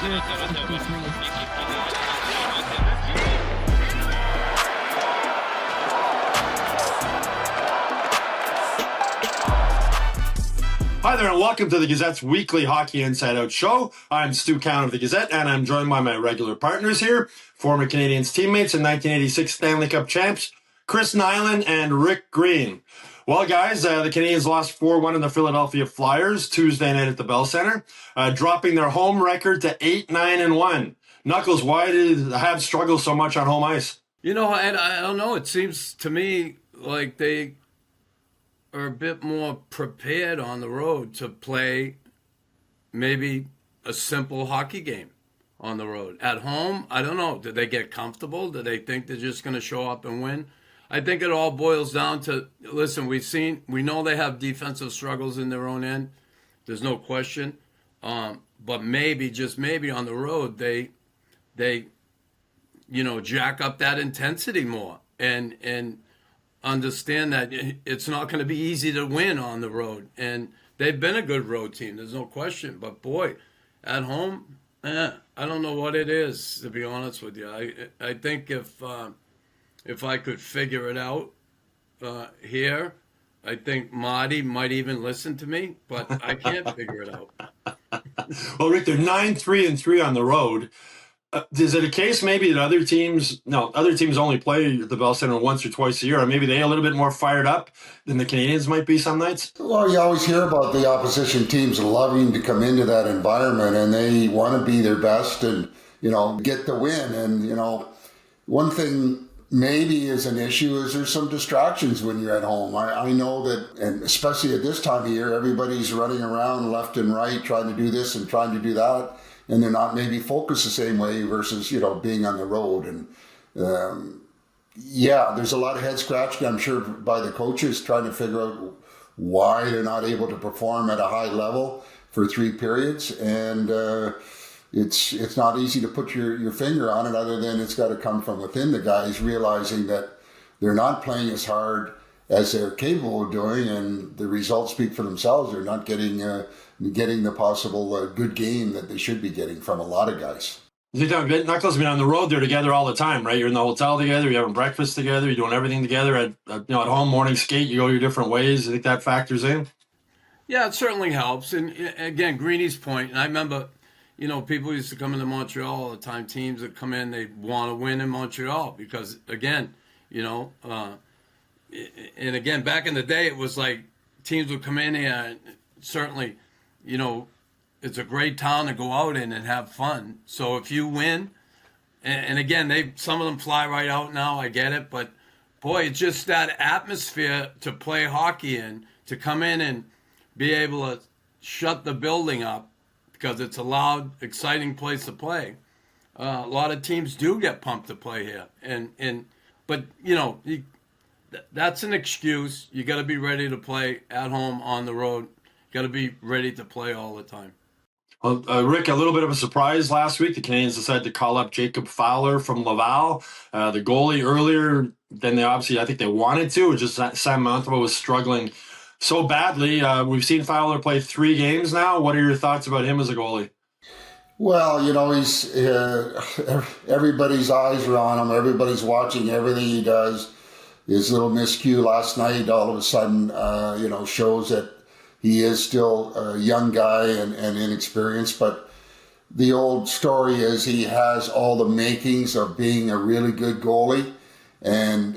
Hi there, and welcome to the Gazette's weekly Hockey Inside Out show. I'm Stu Cowan of the Gazette, and I'm joined by my regular partners here, former Canadiens teammates and 1986 Stanley Cup champs, Chris Nilan and Rick Green. Well, guys, the Canadiens lost 4-1 in the Philadelphia Flyers Tuesday night at the Bell Center, dropping their home record to 8-9-1. Knuckles, why did the Habs struggle so much on home ice? You know, I don't know. It seems to me like they are a bit more prepared on the road to play maybe a simple hockey game on the road. At home, I don't know. Did they get comfortable? Do they think they're just going to show up and win? I think it all boils down to, listen, we know they have defensive struggles in their own end. There's no question. But maybe, just maybe on the road, they jack up that intensity more and understand that it's not going to be easy to win on the road. And they've been a good road team, there's no question. But boy, at home, I don't know what it is, to be honest with you. I think if I could figure it out here, I think Marty might even listen to me, but I can't figure it out. Well, Rick, they're 9-3-3 on the road. Is it a case maybe that other teams only play the Bell Center once or twice a year, or maybe they're a little bit more fired up than the Canadiens might be some nights? Well, you always hear about the opposition teams loving to come into that environment, and they want to be their best and, get the win. And, one thing maybe is an issue is there's some distractions when you're at home. I know that, and especially at this time of year, everybody's running around left and right trying to do this and trying to do that. And they're not maybe focused the same way versus, being on the road. And there's a lot of head scratching, I'm sure, by the coaches trying to figure out why they're not able to perform at a high level for 3 periods. And it's not easy to put your finger on it, other than it's got to come from within the guys realizing that they're not playing as hard as they're capable of doing, and the results speak for themselves. They're not getting the possible good game that they should be getting from a lot of guys. Knuckles, on the road, they're together all the time, right? You're in the hotel together, you're having breakfast together, you're doing everything together. At home, morning skate, you go your different ways. I think that factors in. Yeah, it certainly helps. And again, Greeny's point, and I remember, people used to come into Montreal all the time, teams that come in, they want to win in Montreal because, again, and again, back in the day, it was like teams would come in here and certainly, it's a great town to go out in and have fun. So if you win, and again, some of them fly right out now, I get it, but boy, it's just that atmosphere to play hockey in, to come in and be able to shut the building up because it's a loud, exciting place to play. A lot of teams do get pumped to play here, but that's an excuse. You got to be ready to play at home, on the road. Got to be ready to play all the time. Well, Rick, a little bit of a surprise last week. The Canadiens decided to call up Jacob Fowler from Laval, the goalie, earlier than I think they wanted to. Just Sam Montembeault was struggling so badly. We've seen Fowler play 3 games now. What are your thoughts about him as a goalie? Well, he's everybody's eyes are on him. Everybody's watching everything he does. His little miscue last night all of a sudden, shows that he is still a young guy and inexperienced. But the old story is he has all the makings of being a really good goalie. And,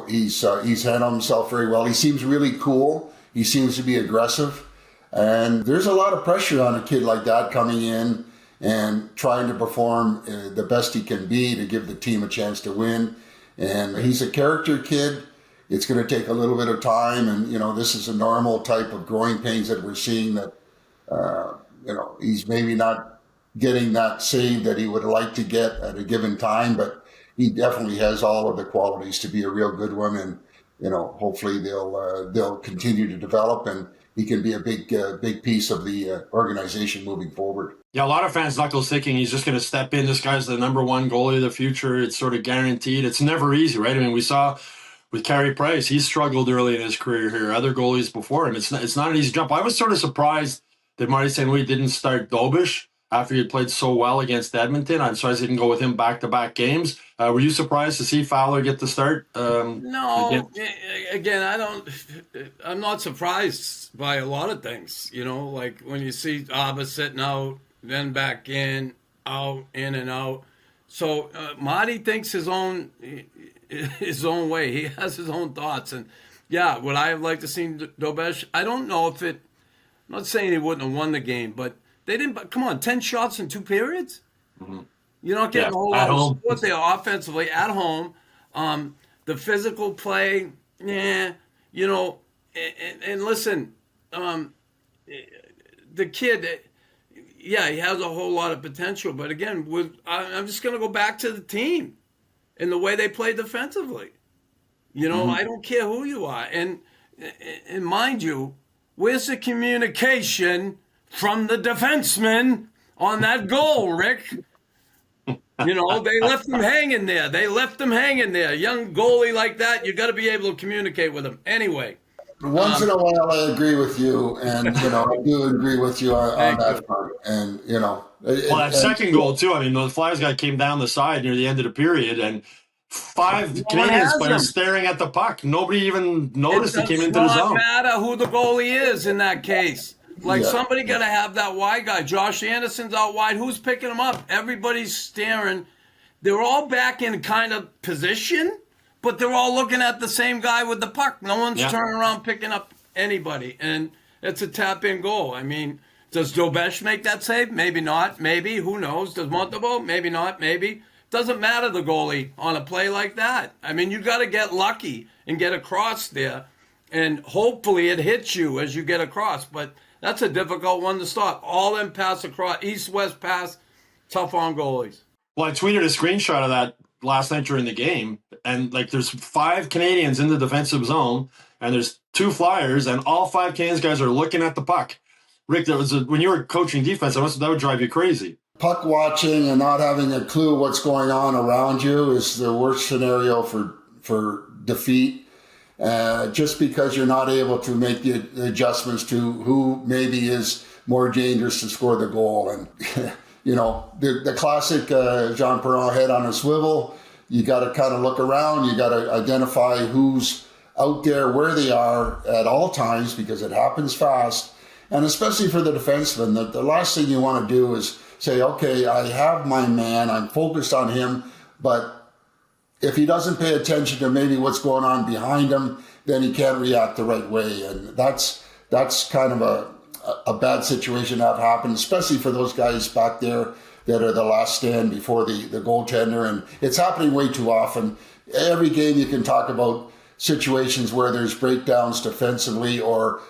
he's handled himself very well. He seems really cool. He seems to be aggressive. And there's a lot of pressure on a kid like that coming in and trying to perform the best he can be to give the team a chance to win. And he's a character kid. It's going to take a little bit of time. And, this is a normal type of growing pains that we're seeing that, he's maybe not getting that save that he would like to get at a given time, but he definitely has all of the qualities to be a real good one. And, hopefully they'll continue to develop and he can be a big piece of the organization moving forward. Yeah, a lot of fans, Knuckles, thinking he's just going to step in. This guy's the number 1 goalie of the future. It's sort of guaranteed. It's never easy, right? We saw with Carey Price, he struggled early in his career here. Other goalies before him, it's not an easy jump. I was sort of surprised that Marty St. Louis didn't start Dobish after he had played so well against Edmonton. I'm surprised he didn't go with him back-to-back games. Were you surprised to see Fowler get the start? No, Against- again, I'm not surprised by a lot of things. Like when you see Abba sitting out, then back in, out, in and out. So Marty thinks his own way. He has his own thoughts. And yeah, would I have liked to see Dobesh? I don't know if it. I'm not saying he wouldn't have won the game, but they didn't. Come on, 10 shots in 2 periods. Mm-hmm. You're not getting a whole lot of support there offensively at home. The physical play, yeah, and listen, the kid, yeah, he has a whole lot of potential. But again, I'm just going to go back to the team and the way they play defensively. I don't care who you are. And mind you, where's the communication from the defenseman on that goal, Rick? They left him hanging there. Young goalie like that, you got to be able to communicate with him. Anyway. Once in a while, I agree with you, and I do agree with you on that front. And that second goal too. I mean, the Flyers guy came down the side near the end of the period, and 5 Canadiens players staring at the puck. Nobody even noticed he came into the zone. It does not matter who the goalie is in that case. Somebody got to have that wide guy. Josh Anderson's out wide. Who's picking him up? Everybody's staring. They're all back in kind of position, but they're all looking at the same guy with the puck. No one's turning around picking up anybody, and it's a tap-in goal. I mean, does Dobesh make that save? Maybe not. Maybe. Who knows? Does Montembeault? Maybe not. Maybe. Doesn't matter, the goalie, on a play like that. I mean, you got to get lucky and get across there, and hopefully it hits you as you get across, but that's a difficult one to stop. All them pass across, east-west pass, tough on goalies. Well, I tweeted a screenshot of that last night during the game, and there's 5 Canadians in the defensive zone, and there's 2 Flyers, and all 5 Canadiens guys are looking at the puck. Rick, when you were coaching defense, that would drive you crazy. Puck watching and not having a clue what's going on around you is the worst scenario for defeat. Just because you're not able to make the adjustments to who maybe is more dangerous to score the goal. And, the classic Jean Perron head on a swivel, you got to kind of look around. You got to identify who's out there, where they are at all times, because it happens fast. And especially for the defenseman, the last thing you want to do is say, okay, I have my man, I'm focused on him, but if he doesn't pay attention to maybe what's going on behind him, then he can't react the right way. And that's kind of a bad situation to have happen, especially for those guys back there that are the last stand before the goaltender. And it's happening way too often. Every game you can talk about situations where there's breakdowns defensively or,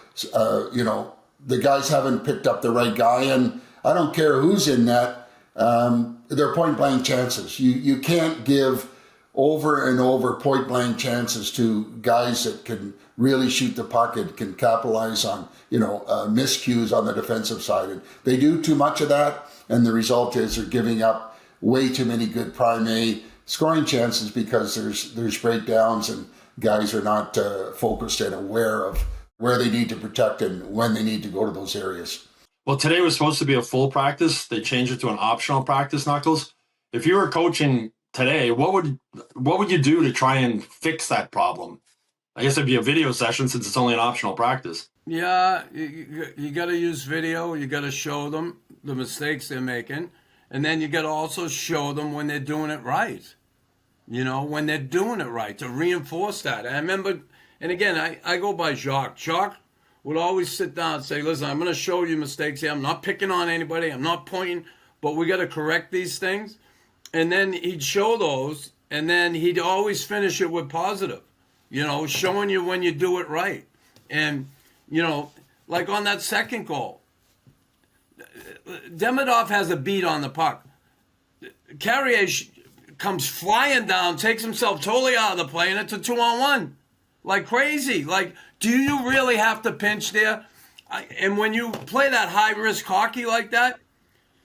the guys haven't picked up the right guy. And I don't care who's in net, they're point-blank chances. You can't give over and over point-blank chances to guys that can really shoot the puck and can capitalize on, miscues on the defensive side. And they do too much of that, and the result is they're giving up way too many good prime A scoring chances because there's breakdowns and guys are not focused and aware of where they need to protect and when they need to go to those areas. Well, today was supposed to be a full practice. They changed it to an optional practice, Knuckles. If you were coaching today, what would you do to try and fix that problem? I guess it'd be a video session since it's only an optional practice. Yeah, you got to use video. You got to show them the mistakes they're making. And then you got to also show them when they're doing it right. When they're doing it right, to reinforce that. I remember, and again, I go by Jacques. Jacques would always sit down and say, listen, I'm going to show you mistakes here. I'm not picking on anybody. I'm not pointing, but we got to correct these things. And then he'd show those, and then he'd always finish it with positive, showing you when you do it right. And, like on that second goal, Demidov has a beat on the puck. Carrier comes flying down, takes himself totally out of the play, and it's a 2-on-1. Like crazy. Like, do you really have to pinch there? And when you play that high-risk hockey like that,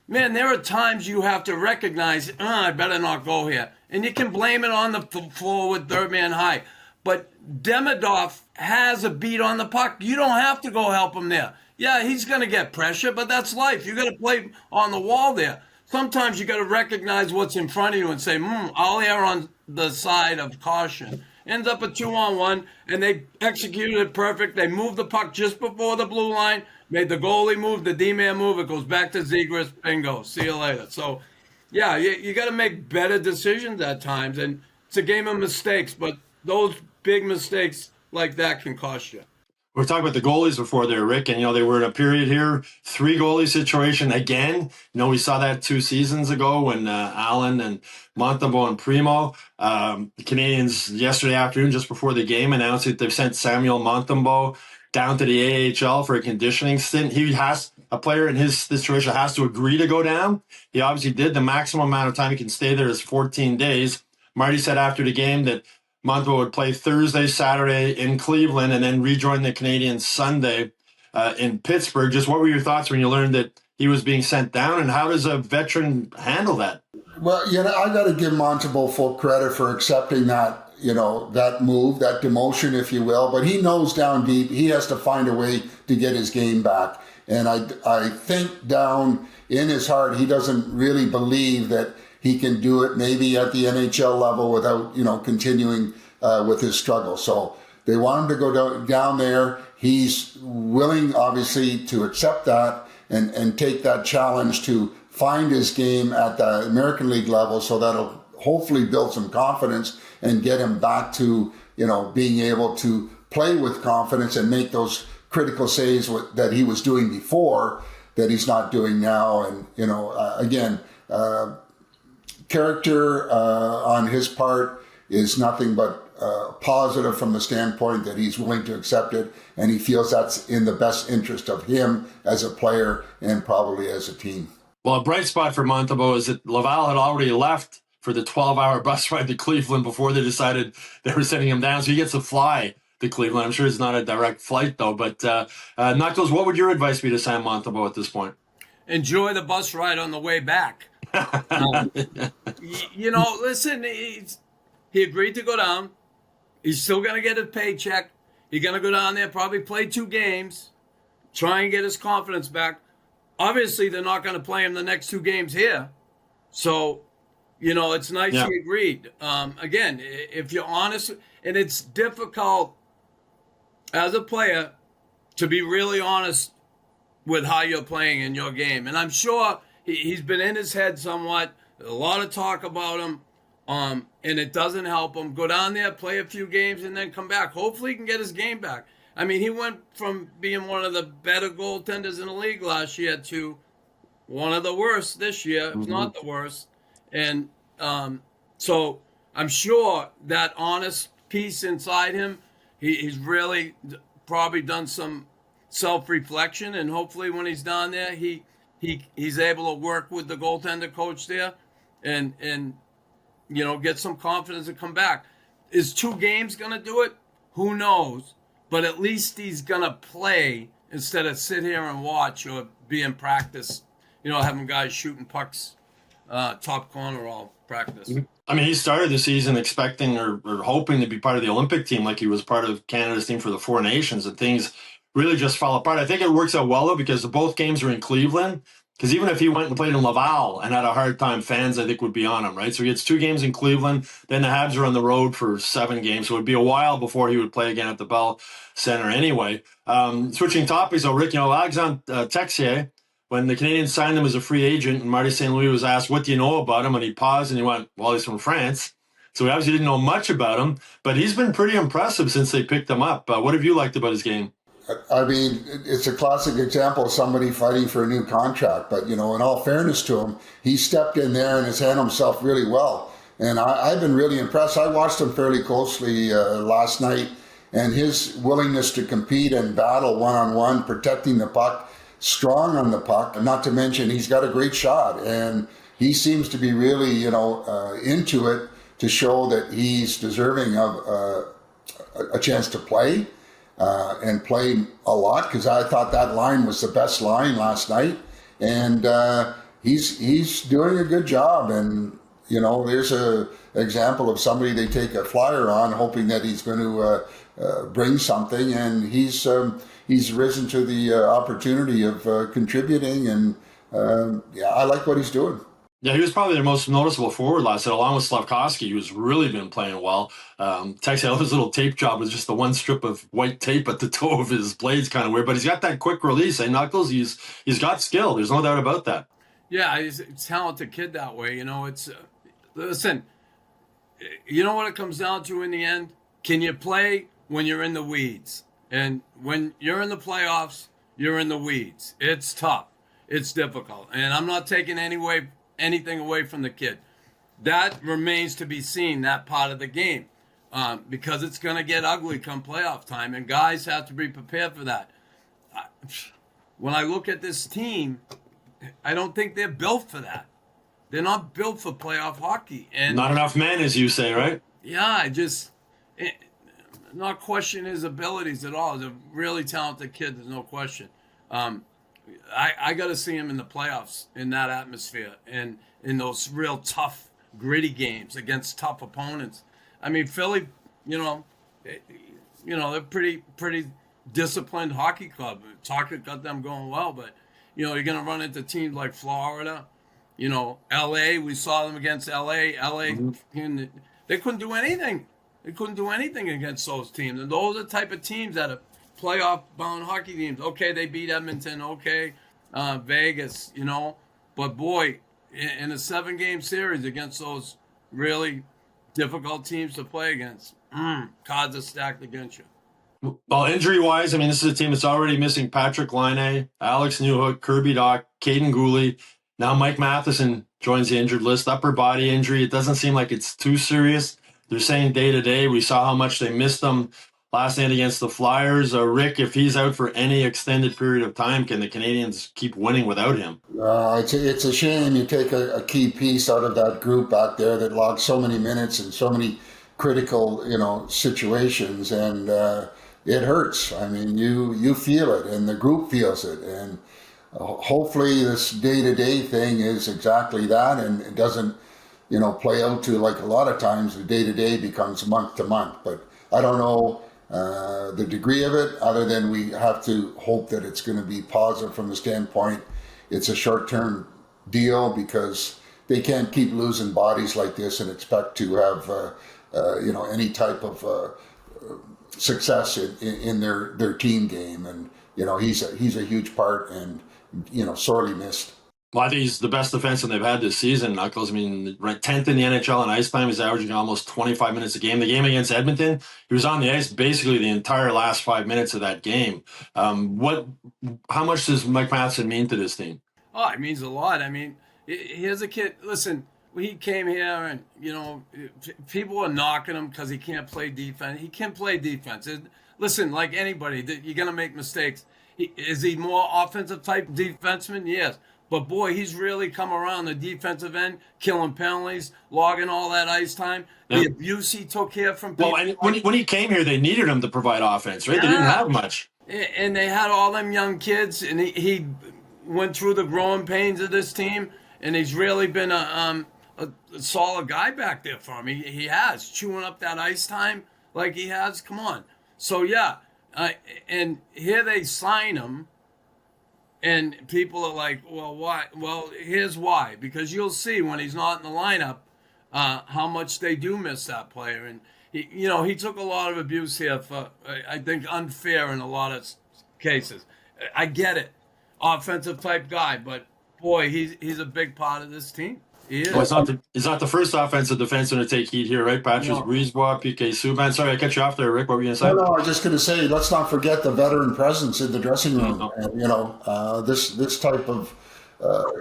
man, there are times you have to recognize, I better not go here. And you can blame it on the floor with third man high. But Demidov has a beat on the puck. You don't have to go help him there. Yeah, he's going to get pressure, but that's life. You got to play on the wall there. Sometimes you got to recognize what's in front of you and say, I'll err on the side of caution. Ends up a 2-on-1, and they executed it perfect. They moved the puck just before the blue line, made the goalie move, the D-man move. It goes back to Zegras. Bingo. See you later. So, yeah, you got to make better decisions at times, and it's a game of mistakes, but those big mistakes like that can cost you. We were talking about the goalies before there, Rick, and, they were in a period here, 3-goalie situation again. We saw that 2 seasons ago when Allen and Montembeault and Primo, the Canadiens yesterday afternoon, just before the game, announced that they've sent Samuel Montembeault down to the AHL for a conditioning stint. A player in his situation has to agree to go down. He obviously did. The maximum amount of time he can stay there is 14 days. Marty said after the game that Montembeault would play Thursday, Saturday in Cleveland, and then rejoin the Canadiens Sunday in Pittsburgh. Just what were your thoughts when you learned that he was being sent down, and how does a veteran handle that? Well, I got to give Montembeault full credit for accepting that, that move, that demotion, if you will. But he knows down deep he has to find a way to get his game back. And I think down in his heart he doesn't really believe that he can do it maybe at the NHL level without, continuing with his struggle. So they want him to go down there. He's willing, obviously, to accept that and take that challenge to find his game at the American League level. So that'll hopefully build some confidence and get him back to, being able to play with confidence and make those critical saves that he was doing before that he's not doing now. And, again, character on his part is nothing but positive from the standpoint that he's willing to accept it, and he feels that's in the best interest of him as a player and probably as a team. Well, a bright spot for Montembeault is that Laval had already left for the 12-hour bus ride to Cleveland before they decided they were sending him down, so he gets to fly to Cleveland. I'm sure it's not a direct flight, though. But, Knuckles, what would your advice be to Sam Montembeault at this point? Enjoy the bus ride on the way back. Listen, he agreed to go down. He's still going to get his paycheck. He's going to go down there, probably play 2 games, try and get his confidence back. Obviously, they're not going to play him the next 2 games here. So, it's nice he agreed. Again, if you're honest, and it's difficult as a player to be really honest with how you're playing in your game. And I'm sure he's been in his head somewhat. A lot of talk about him, and it doesn't help him. Go down there, play a few games, and then come back. Hopefully he can get his game back. I mean, he went from being one of the better goaltenders in the league last year to one of the worst this year, if not the worst. And so I'm sure that honest piece inside him, he's really probably done some self-reflection, and hopefully when he's down there, he's able to work with the goaltender coach there and get some confidence and come back. Is 2 games going to do it? Who knows? But at least he's going to play instead of sit here and watch or be in practice, having guys shooting pucks top corner all practice. I mean, he started the season expecting or hoping to be part of the Olympic team like he was part of Canada's team for the 4 Nations, and things really just fell apart. I think it works out well, though, because both games are in Cleveland. Because even if he went and played in Laval and had a hard time, fans, I think, would be on him, right? So he gets 2 games in Cleveland. Then the Habs are on the road for 7 games. So it would be a while before he would play again at the Bell Center anyway. Switching topics, though, Rick, Alexandre Texier, when the Canadiens signed him as a free agent, and Marty St. Louis was asked, what do you know about him? And he paused and he went, well, he's from France. So we obviously didn't know much about him, but he's been pretty impressive since they picked him up. What have you liked about his game? I mean, it's a classic example of somebody fighting for a new contract. But, in all fairness to him, he stepped in there and has handled himself really well. And I've been really impressed. I watched him fairly closely last night, and his willingness to compete and battle one-on-one, protecting the puck, strong on the puck, not to mention he's got a great shot. And he seems to be really, into it to show that he's deserving of a chance to play. And play a lot, because I thought that line was the best line last night, and he's doing a good job. And there's a example of somebody they take a flyer on, hoping that he's going to bring something, and he's he's risen to the opportunity of contributing, and yeah, I like what he's doing. Yeah, he was probably their most noticeable forward last night, along with Slavkovsky, who's really been playing well. Texas, his little tape job was just the one strip of white tape at the toe of his blade's kind of weird, but he's got that quick release. And Knuckles, he's got skill. There's no doubt about that. Yeah, he's a talented kid that way. It's listen. You know what it comes down to in the end? Can you play when you're in the weeds? And when you're in the playoffs, you're in the weeds. It's tough. It's difficult. And I'm not taking anything away from the kid. That remains to be seen, that part of the game, because it's going to get ugly come playoff time, and guys have to be prepared for that. When I look at this team, I don't think they're built for that. They're not built for playoff hockey. And not enough men, as you say, right? Yeah, not question his abilities at all. He's a really talented kid, there's no question. I got to see him in the playoffs in that atmosphere and in those real tough, gritty games against tough opponents. I mean, Philly, they're pretty disciplined hockey club. Talker got them going well, but you're going to run into teams like Florida, L.A. We saw them against L.A. They couldn't do anything. They couldn't do anything against those teams, and those are the type of teams that are playoff-bound hockey teams. Okay, they beat Edmonton. Okay, Vegas, But, boy, in a 7-game series against those really difficult teams to play against, cards are stacked against you. Well, injury-wise, I mean, this is a team that's already missing Patrick Laine, Alex Newhook, Kirby Dach, Caden Gooley. Now Mike Matheson joins the injured list. Upper body injury. It doesn't seem like it's too serious. They're saying day-to-day. We saw how much they missed them last night against the Flyers. Rick, if he's out for any extended period of time, can the Canadiens keep winning without him? It's a shame you take a key piece out of that group back there that logged so many minutes and so many critical, situations, and it hurts. I mean, you feel it, and the group feels it, and hopefully this day-to-day thing is exactly that, and it doesn't, play out to, like a lot of times the day-to-day becomes month-to-month. But I don't know the degree of it, other than we have to hope that it's going to be positive from the standpoint it's a short-term deal, because they can't keep losing bodies like this and expect to have any type of success in their team game. And he's a huge part, and sorely missed. Well, I think he's the best defenseman they've had this season, Knuckles. I mean, 10th in the NHL in ice time. He's averaging almost 25 minutes a game. The game against Edmonton, he was on the ice basically the entire last 5 minutes of that game. How much does Mike Matheson mean to this team? Oh, it means a lot. I mean, here's a kid. Listen, he came here, and people are knocking him because he can't play defense. He can play defense. Listen, like anybody, you're gonna make mistakes. Is he more offensive type defenseman? Yes. But, boy, he's really come around the defensive end, killing penalties, logging all that ice time. Yeah. The abuse he took here from people. Well, and when he came here, they needed him to provide offense, right? Yeah. They didn't have much. And they had all them young kids, and he went through the growing pains of this team, and he's really been a solid guy back there for him. He has, chewing up that ice time like he has. Come on. So, yeah, and here they sign him. And people are like, well, why? Well, here's why. Because you'll see when he's not in the lineup how much they do miss that player. And, he took a lot of abuse here for, I think, unfair in a lot of cases. I get it. Offensive type guy. But, boy, he's a big part of this team. Well, it's not the first offensive defenseman to take heat here, right? Patrice Brisebois, PK Subban. Sorry, I cut you off there, Rick. What were you going to say? No, I was just going to say, let's not forget the veteran presence in the dressing room. And, this type of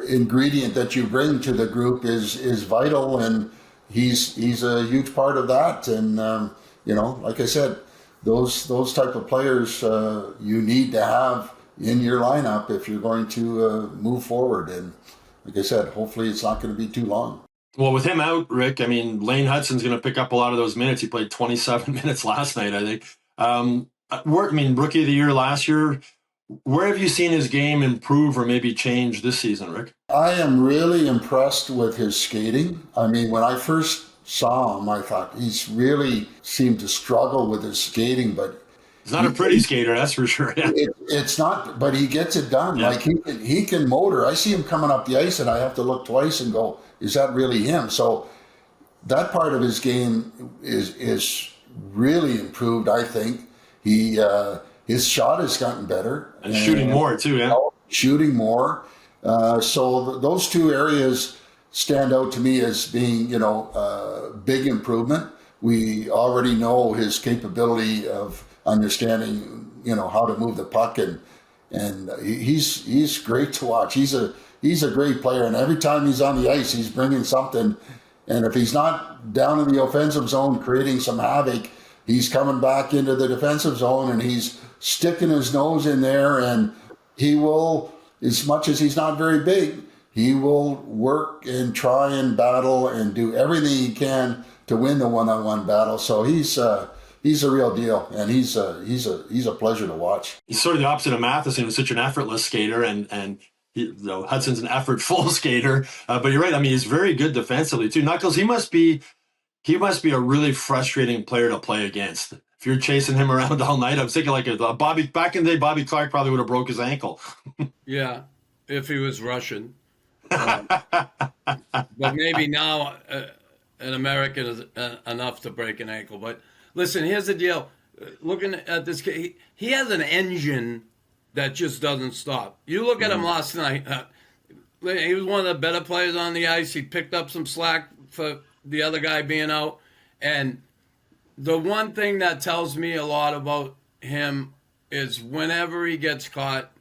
ingredient that you bring to the group is vital, and he's a huge part of that. And like I said, those type of players you need to have in your lineup if you're going to move forward. And like I said, hopefully it's not going to be too long. Well, with him out, Rick, I mean, Lane Hutson's going to pick up a lot of those minutes. He played 27 minutes last night, I think. Rookie of the year last year. Where have you seen his game improve or maybe change this season, Rick? I am really impressed with his skating. I mean, when I first saw him, I thought he's really seemed to struggle with his skating, but He's not a pretty skater, that's for sure. Yeah. It's not, but he gets it done. Yeah. Like he can motor. I see him coming up the ice, and I have to look twice and go, "Is that really him?" So that part of his game is really improved. I think his shot has gotten better And shooting more too. Yeah. Shooting more. So those two areas stand out to me as being, big improvement. We already know his capability of understanding, how to move the puck, and he's great to watch. He's a great player, and every time he's on the ice, he's bringing something. And if he's not down in the offensive zone creating some havoc, he's coming back into the defensive zone and he's sticking his nose in there, and he will, as much as he's not very big, he will work and try and battle and do everything he can to win the one-on-one battle. So he's a real deal, and he's a pleasure to watch. He's sort of the opposite of Matheson, who's such an effortless skater, and Hudson's an effortful skater. But you're right. I mean, he's very good defensively too. Knuckles, he must be a really frustrating player to play against. If you're chasing him around all night, I'm thinking like back in the day, Bobby Clark probably would have broke his ankle. Yeah, if he was Russian. But maybe now an American is enough to break an ankle. But listen, here's the deal. Looking at this kid, he has an engine that just doesn't stop. You look at him last night. He was one of the better players on the ice. He picked up some slack for the other guy being out. And the one thing that tells me a lot about him is whenever he gets caught,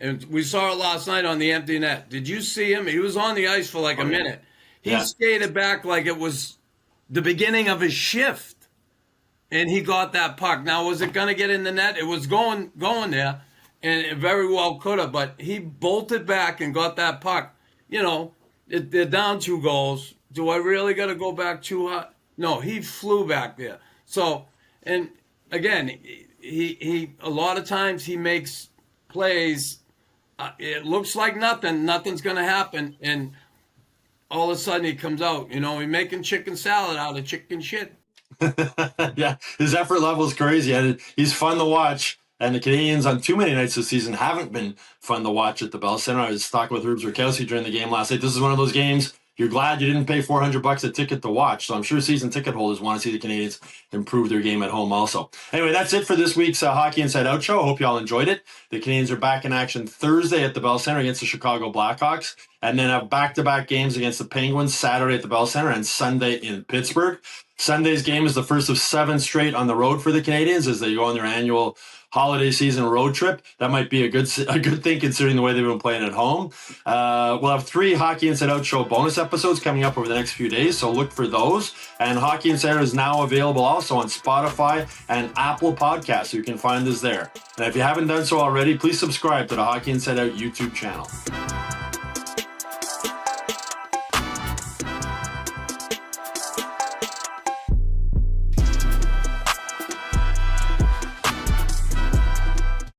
and we saw it last night on the empty net. Did you see him? He was on the ice for like a minute. He skated back like it was the beginning of his shift, and he got that puck. Now, was it going to get in the net? It was going there, and it very well could have, but he bolted back and got that puck. They're down 2 goals. Do I really got to go back too high? No, he flew back there. So, and again, he a lot of times he makes plays. It looks like nothing's going to happen, and all of a sudden he comes out. He's making chicken salad out of chicken shit. Yeah, his effort level is crazy, and he's fun to watch. And the Canadiens on too many nights this season haven't been fun to watch at the Bell Center. I was talking with Rubes Rakowski during the game last night. This is one of those games you're glad you didn't pay $400 a ticket to watch. So I'm sure season ticket holders want to see the Canadiens improve their game at home also. Anyway, that's it for this week's Hockey Inside Out show. I hope you all enjoyed it. The Canadiens are back in action Thursday at the Bell Center against the Chicago Blackhawks, and then have back-to-back games against the Penguins Saturday at the Bell Center and Sunday in Pittsburgh. Sunday's game is the first of 7 straight on the road for the Canadiens as they go on their annual holiday season road trip. That might be a good thing considering the way they've been playing at home. We'll have 3 Hockey Inside Out show bonus episodes coming up over the next few days, so look for those. And Hockey Inside Out is now available also on Spotify and Apple Podcasts, so you can find us there. And if you haven't done so already, please subscribe to the Hockey Inside Out YouTube channel.